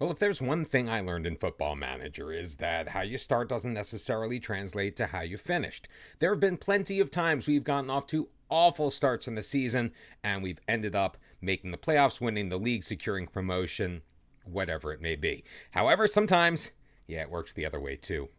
Well, if there's one thing I learned in Football Manager is that how you start doesn't necessarily translate to how you finished. There have been plenty of times we've gotten off to awful starts in the season and we've ended up making the playoffs, winning the league, securing promotion, whatever it may be. However, sometimes, it works the other way too.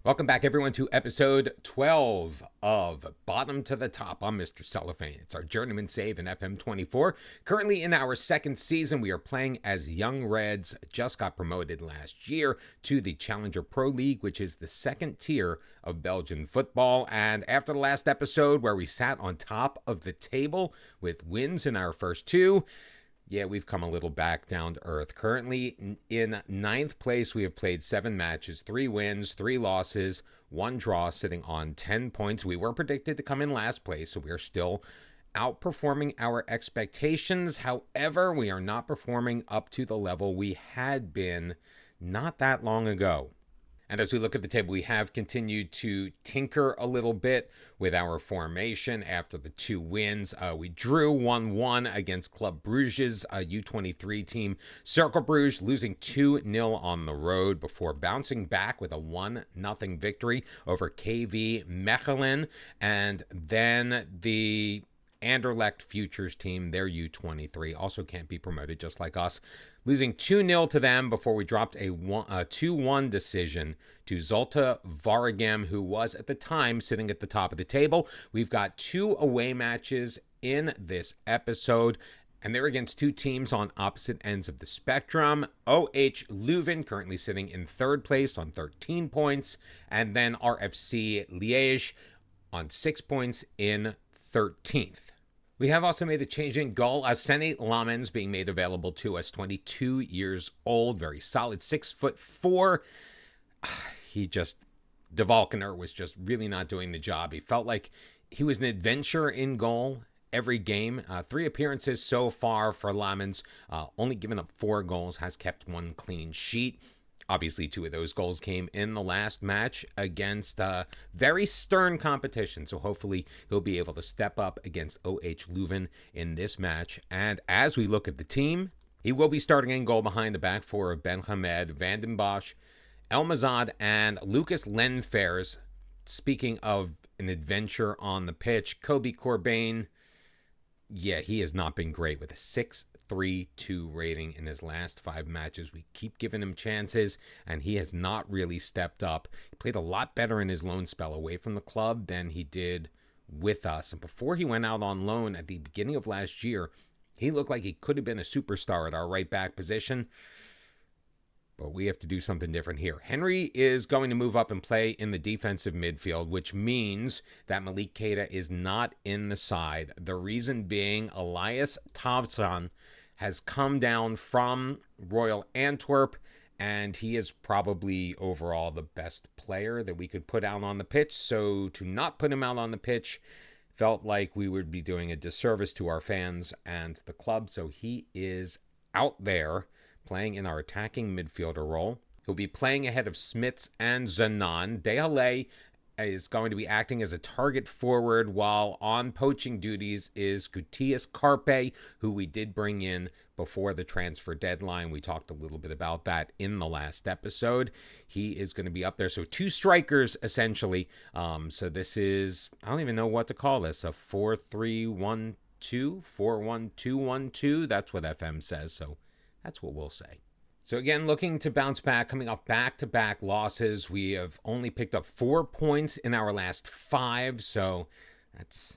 Welcome back, everyone, to episode 12 of Bottom to the Top. I'm Mr. Cellophane. It's our Journeyman save in FM24. Currently in our second season, we are playing as Young Reds. Just got promoted last year to the Challenger Pro League, which is the second tier of Belgian football. And after the last episode where we sat on top of the table with wins in our first two, we've come a little back down to earth. Currently in ninth place, we have played 7 matches, 3 wins, 3 losses, 1 draw, sitting on 10 points. We were predicted to come in last place, so we are still outperforming our expectations. However, we are not performing up to the level we had been not that long ago. And as we look at the table, we have continued to tinker a little bit with our formation after the 2 wins. We drew 1-1 against Club Bruges, a U23 team. Cercle Bruges losing 2-0 on the road before bouncing back with a 1-0 victory over KV Mechelen. And then the Anderlecht Futures team, their U23, also can't be promoted just like us, losing 2-0 to them before we dropped a 2-1 decision to Zulte Waregem, who was at the time sitting at the top of the table. We've got 2 away matches in this episode, and they're against 2 teams on opposite ends of the spectrum. OH Leuven currently sitting in 3rd place on 13 points, and then RFC Liège on 6 points in 13th. We have also made the change in goal. Sene Lamens being made available to us, 22 years old, very solid, 6'4". De Valkener was just really not doing the job. He felt like he was an adventure in goal every game. 3 appearances so far for Lamens, only given up 4 goals, has kept 1 clean sheet. Obviously, 2 of those goals came in the last match against very stern competition. So hopefully he'll be able to step up against OH Leuven in this match. And as we look at the team, he will be starting in goal behind the back 4 of Ben Hamed, Van den Bosch, Elmazad, and Lucas Lenfers. Speaking of an adventure on the pitch, Kobe Corbin, he has not been great with a 6.32 rating in his last 5 matches. We keep giving him chances, and he has not really stepped up. He played a lot better in his loan spell away from the club than he did with us. And before he went out on loan at the beginning of last year, he looked like he could have been a superstar at our right back position. But we have to do something different here. Henry is going to move up and play in the defensive midfield, which means that Malik Keita is not in the side. The reason being, Elias Tavsan has come down from Royal Antwerp, and he is probably overall the best player that we could put out on the pitch. So to not put him out on the pitch felt like we would be doing a disservice to our fans and the club. So he is out there, playing in our attacking midfielder role. He'll be playing ahead of Smits and Zanan. Dehale is going to be acting as a target forward, while on poaching duties is Gutius Carpe, who we did bring in before the transfer deadline. We talked a little bit about that in the last episode. He is going to be up there. So 2 strikers, essentially. So this is, I don't even know what to call this, a 4-3-1-2, 4-1-2-1-2. That's what FM says, so that's what we'll say. So again, looking to bounce back, coming off back-to-back losses. We have only picked up 4 points in our last 5. So that's,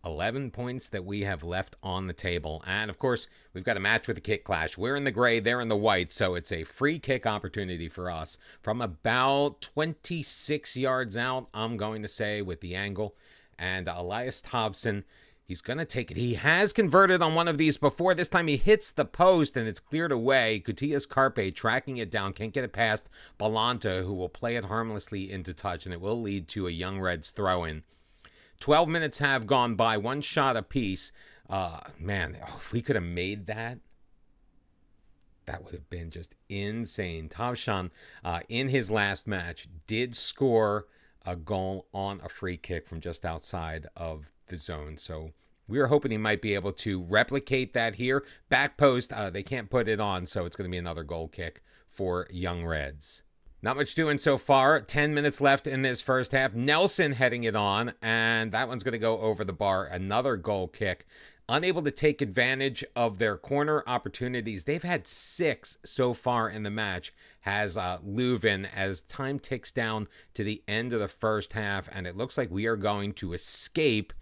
11 points that we have left on the table. And of course, we've got a match with the kick clash. We're in the gray, they're in the white. So it's a free kick opportunity for us from about 26 yards out, I'm going to say, with the angle. And Elias Tavson, he's going to take it. He has converted on one of these before. This time he hits the post and it's cleared away. Gutius Carpe tracking it down. Can't get it past Balanta, who will play it harmlessly into touch, and it will lead to a Young Reds throw-in. 12 minutes have gone by. 1 shot apiece. If we could have made that, That would have been just insane. Tavshan, in his last match, did score a goal on a free kick from just outside of the zone. So we were hoping he might be able to replicate that here. Back post, they can't put it on, so it's going to be another goal kick for Young Reds. Not much doing so far. 10 minutes left in this first half. Nelson heading it on, and that one's going to go over the bar. Another goal kick. Unable to take advantage of their corner opportunities. They've had 6 so far in the match, has Leuven, as time ticks down to the end of the first half, and it looks like we are going to escape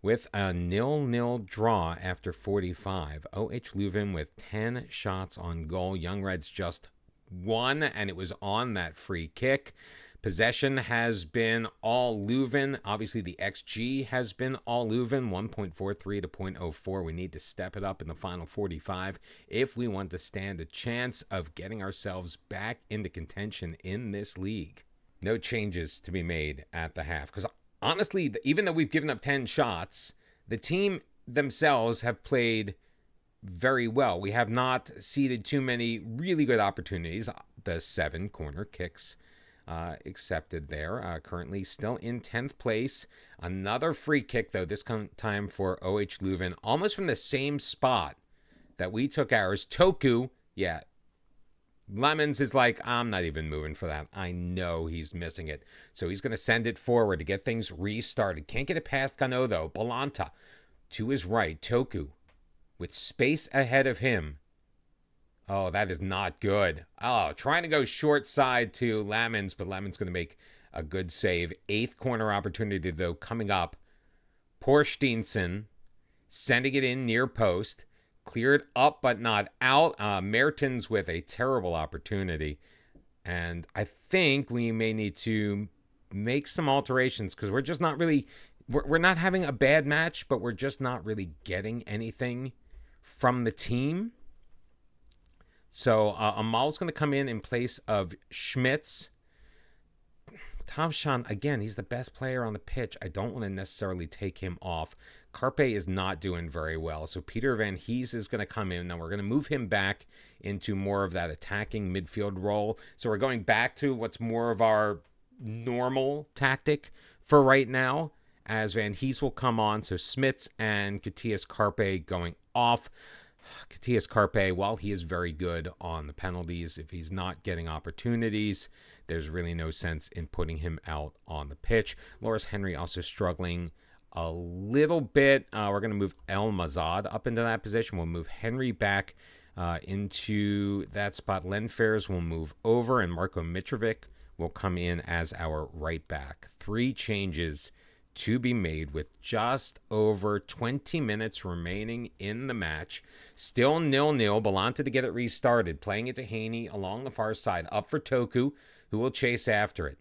with a 0-0 draw after 45. OH Leuven with 10 shots on goal. Young Reds just 1, and it was on that free kick. Possession has been all Leuven. Obviously, the XG has been all Leuven, 1.43 to 0.04. We need to step it up in the final 45 if we want to stand a chance of getting ourselves back into contention in this league. No changes to be made at the half, because honestly, even though we've given up 10 shots, the team themselves have played very well. We have not ceded too many really good opportunities. The 7 corner kicks accepted there. Currently still in 10th place. Another free kick, though, this time for OH Leuven, almost from the same spot that we took ours. Toku, yeah, Lemons is like, I'm not even moving for that. I know he's missing it. So he's going to send it forward to get things restarted. Can't get it past Kano, though. Balanta to his right. Toku with space ahead of him. Oh, that is not good. Oh, trying to go short side to Lemons, but Lemons going to make a good save. 8th corner opportunity, though, coming up. Porsteinson sending it in near post. Cleared up, but not out. Mertens with a terrible opportunity. And I think we may need to make some alterations, because we're just not really... We're not having a bad match, but we're just not really getting anything from the team. So Amal's going to come in place of Schmitz. Tavshan, again, he's the best player on the pitch. I don't want to necessarily take him off. Carpe is not doing very well. So Peter Van Hees is going to come in. Now we're going to move him back into more of that attacking midfield role. So we're going back to what's more of our normal tactic for right now, as Van Hees will come on. So Smits and Katias Carpe going off. Katias Carpe, while he is very good on the penalties, if he's not getting opportunities, there's really no sense in putting him out on the pitch. Loris Henry also struggling a little bit. We're going to move El Mazad up into that position. We'll move Henry back into that spot. Len Fairs will move over, and Marko Mitrovic will come in as our right back. 3 changes to be made with just over 20 minutes remaining in the match. Still 0-0. Balanta to get it restarted. Playing it to Haney along the far side. Up for Toku, who will chase after it.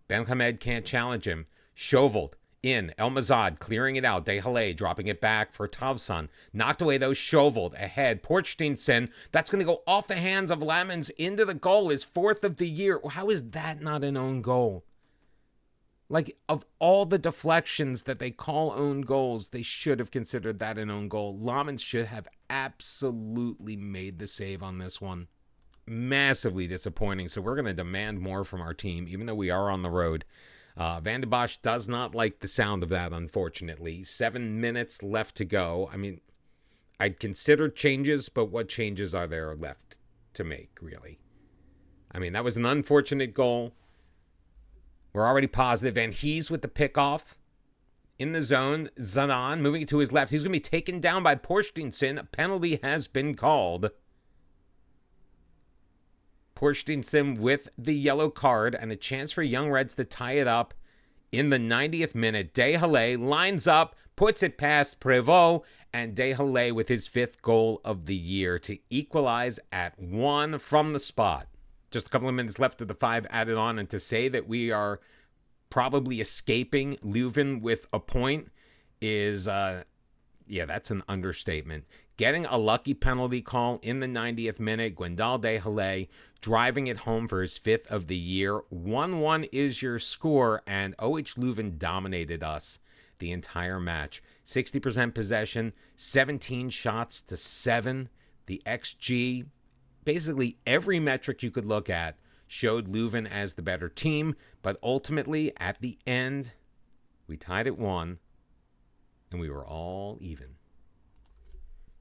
Ben Hamed can't challenge him. Shoveled in. El Mazad clearing it out. Dehalay dropping it back for Tavsan. Knocked away, though. Shoveled ahead. Porsteinson. That's going to go off the hands of Lemons into the goal. His 4th of the year. How is that not an own goal? Like, of all the deflections that they call own goals, they should have considered that an own goal. Lemons should have absolutely made the save on this one. Massively disappointing. So we're going to demand more from our team, even though we are on the road. Van de Bosch does not like the sound of that, unfortunately. 7 minutes left to go. I mean, I'd consider changes, but what changes are there left to make, really? I mean, that was an unfortunate goal. We're already positive. And he's with the pickoff in the zone. Zanan moving it to his left. He's going to be taken down by Porsteinson. A penalty has been called. Porsteinson with the yellow card and a chance for Young Reds to tie it up in the 90th minute. Dehalay lines up, puts it past Prévost, and Dehalay with his 5th goal of the year to equalize at 1 from the spot. Just a couple of minutes left of the 5 added on, and to say that we are probably escaping Leuven with a point is, that's an understatement. Getting a lucky penalty call in the 90th minute, Gwendal Dehalay driving it home for his 5th of the year. 1-1 is your score, and OH Leuven dominated us the entire match. 60% possession, 17 shots to 7. the XG, basically every metric you could look at showed Leuven as the better team, but ultimately, at the end, we tied at 1, and we were all even.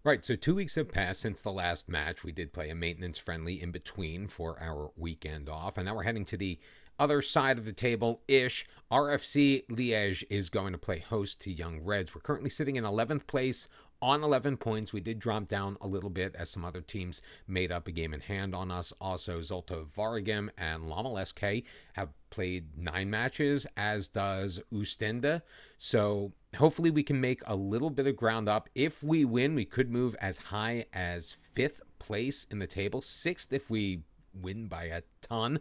Right, so 2 weeks have passed since the last match. We did play a maintenance friendly in between for our weekend off, and now we're heading to the other side of the table-ish. RFC Liège is going to play host to Young Reds. We're currently sitting in 11th place on 11 points. We did drop down a little bit as some other teams made up a game in hand on us. Also, Zolta Varegem and Lommel SK have played 9 matches, as does Oostende. So hopefully we can make a little bit of ground up. If we win, we could move as high as 5th place in the table. 6th if we win by a ton.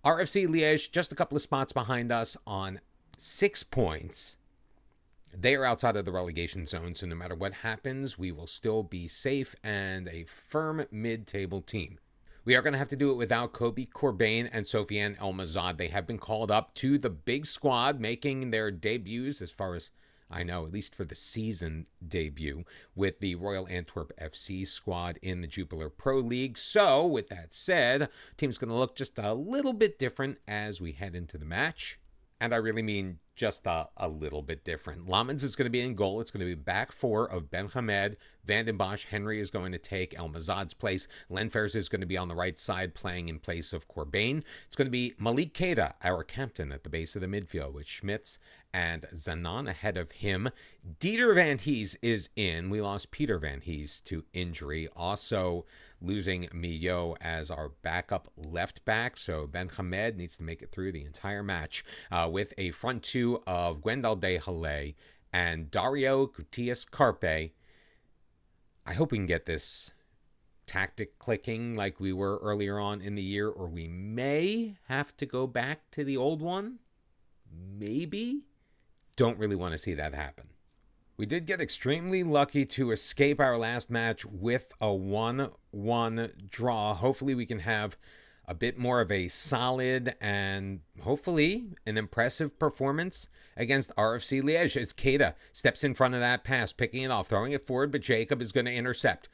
RFC Liège, just a couple of spots behind us on 6 points. They are outside of the relegation zone, so no matter what happens, we will still be safe and a firm mid-table team. We are going to have to do it without Kobe Corbin and Sofiane Elmazad. They have been called up to the big squad, making their debuts, as far as I know, at least for the season debut, with the Royal Antwerp FC squad in the Jupiler Pro League. So, with that said, team's going to look just a little bit different as we head into the match. And I really mean just a little bit different. Lamens is going to be in goal. It's going to be back 4 of Ben Hamed. Van den Bosch Henry is going to take Elmazad's place. Lenfers is going to be on the right side playing in place of Corbin. It's going to be Malik Keita, our captain, at the base of the midfield, with Schmitz and Zanon ahead of him. Dieter Van Hees is in. We lost Peter Van Hees to injury. Also losing Millot as our backup left back. So Ben Hamed needs to make it through the entire match with a front 2 of Gwendal De Halle and Dario Gutiérrez Carpe. I hope we can get this tactic clicking like we were earlier on in the year, or we may have to go back to the old one. Maybe. Don't really want to see that happen. We did get extremely lucky to escape our last match with a 1-1 draw. Hopefully we can have a bit more of a solid and hopefully an impressive performance against RFC Liège as Keita steps in front of that pass, picking it off, throwing it forward, but Jacob is going to intercept.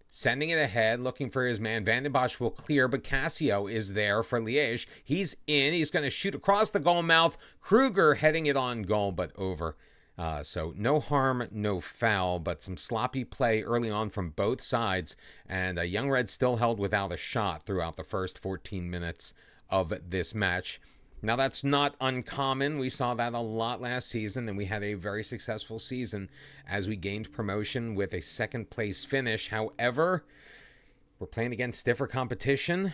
Sending it ahead, looking for his man. Van den Bosch will clear, but Cassio is there for Liège. He's in. He's going to shoot across the goal mouth. Kruger heading it on goal, but over. So no harm, no foul, but some sloppy play early on from both sides. And Young Red still held without a shot throughout the first 14 minutes of this match. Now, that's not uncommon. We saw that a lot last season, and we had a very successful season as we gained promotion with a second-place finish. However, we're playing against stiffer competition.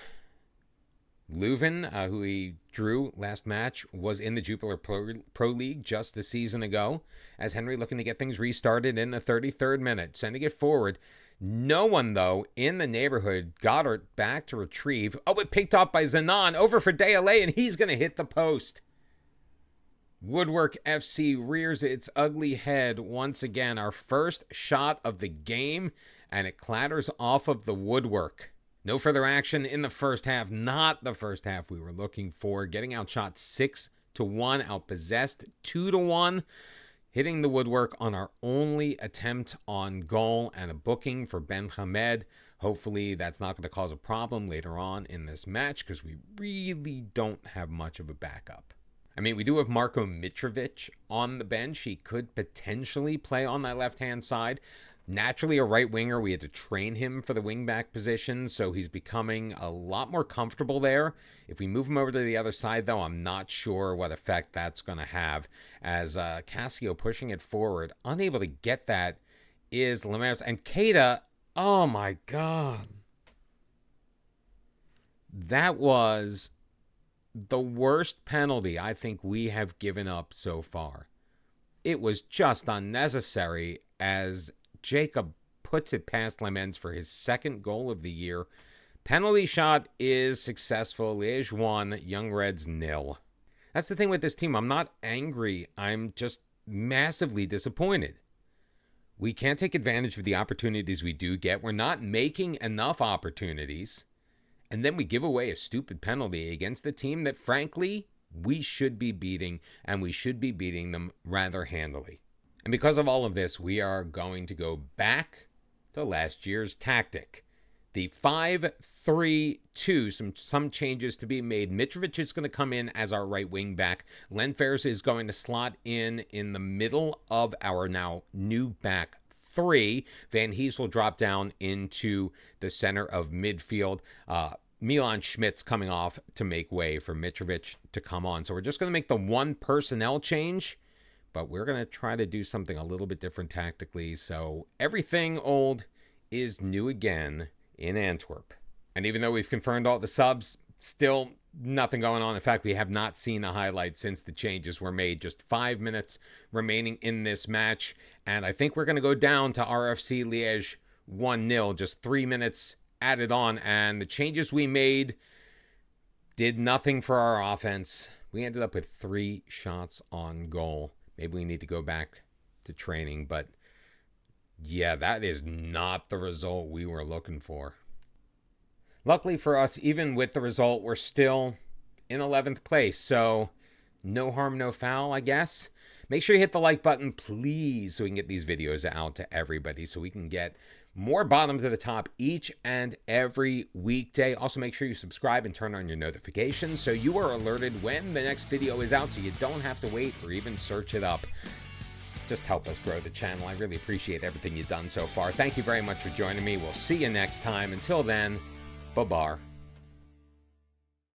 Leuven, who we drew last match, was in the Jupiler Pro League just the season ago, as Henry looking to get things restarted in the 33rd minute, sending it forward. No one, though, in the neighborhood got it back to retrieve. Oh, it picked up by Zanon, over for Deale, and he's going to hit the post. Woodwork FC rears its ugly head once again. Our first shot of the game, and it clatters off of the woodwork. No further action in the first half. Not the first half we were looking for. Getting outshot 6-1, outpossessed 2-1. Hitting the woodwork on our only attempt on goal, and a booking for Ben Hamed. Hopefully that's not going to cause a problem later on in this match, because we really don't have much of a backup. I mean, we do have Marko Mitrovic on the bench. He could potentially play on that left-hand side. Naturally a right winger, we had to train him for the wing-back position, so he's becoming a lot more comfortable there. If we move him over to the other side, though, I'm not sure what effect that's going to have, as Cassio pushing it forward. Unable to get that is Lemers. And Keita, oh my God. That was the worst penalty I think we have given up so far. It was just unnecessary, as Jacob puts it past Lemens for his second goal of the year. Penalty shot is successful. Liège 1, Young Reds 0. That's the thing with this team. I'm not angry. I'm just massively disappointed. We can't take advantage of the opportunities we do get. We're not making enough opportunities. And then we give away a stupid penalty against the team that, frankly, we should be beating, and we should be beating them rather handily. And because of all of this, we are going to go back to last year's tactic. The 5-3-2, some changes to be made. Mitrovic is going to come in as our right wing back. Len Ferris is going to slot in the middle of our now new back three. Van Hees will drop down into the center of midfield. Milan Schmidt's coming off to make way for Mitrovic to come on. So we're just going to make the one personnel change, but we're going to try to do something a little bit different tactically. So everything old is new again in Antwerp. And even though we've confirmed all the subs, still nothing going on. In fact, we have not seen a highlight since the changes were made. Just 5 minutes remaining in this match. And I think we're going to go down to RFC Liège 1-0. Just 3 minutes added on. And the changes we made did nothing for our offense. We ended up with 3 shots on goal. Maybe we need to go back to training, but yeah, that is not the result we were looking for. Luckily for us, even with the result, we're still in 11th place, so no harm, no foul, I guess. Make sure you hit the like button, please, so we can get these videos out to everybody, so we can get more bottom to the top each and every weekday. Also, make sure you subscribe and turn on your notifications so you are alerted when the next video is out, so you don't have to wait or even search it up. Just help us grow the channel. I really appreciate everything you've done so far. Thank you very much for joining me. We'll see you next time. Until then, bye-bye.